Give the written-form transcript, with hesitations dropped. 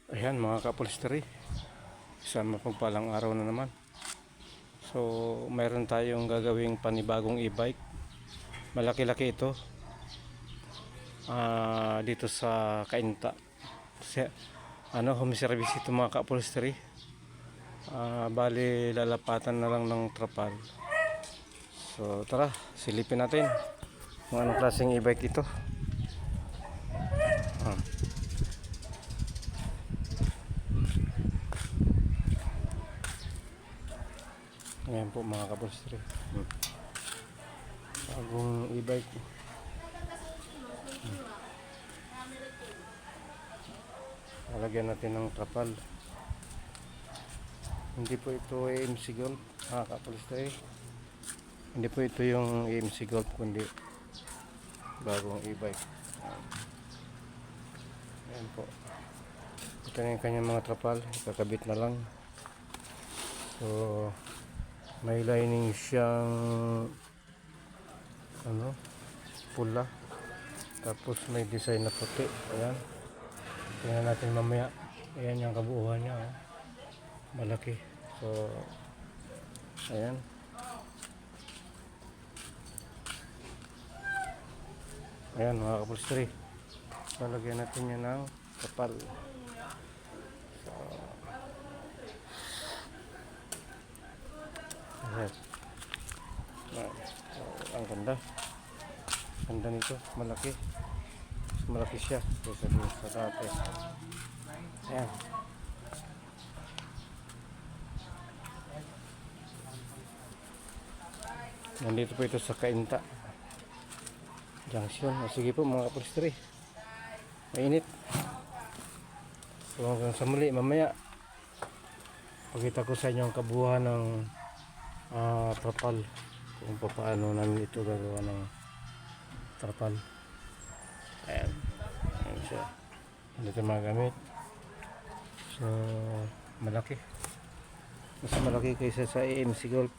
Ayan mga kapulisteri, isang mapagpalang araw na naman. So mayroon tayong gagawing panibagong e-bike. Malaki-laki ito, dito sa Cainta. Home service ito mga kapulisteri. Bali lalapatan na lang ng trapal. So tara, silipin natin kung anong klaseng e-bike ito. Ayan po mga kapulisteri, bagong e-bike. Lalagyan natin ng trapal. Hindi po ito AMC Golf mga kapulisteri. Hindi po ito yung AMC Golf, kundi bagong e-bike. Ayan po, ito na yung kanyang mga trapal, ikakabit na lang. So may lining siyang pula, tapos may design na puti. Ayan, tingnan natin mamaya. Ayan yung kabuuan niya, malaki. So ayan, ayan mga kapulisteri, lalagyan natin yan ng kapal. So ayan, ang ganda nito, malaki siya kaysa sa dati. Ayan, nandito po ito sa Cainta Junction. Sige po mga kapulisteri, mainit. So hanggang sa muli mamaya, pakita ko sa inyo ang kabuuan ng trapal, kung paano namin ito gagawa ng trapal. Ayan, ayan siya, dito mga gamit. So malaki, mas malaki kaysa sa AMC Golf.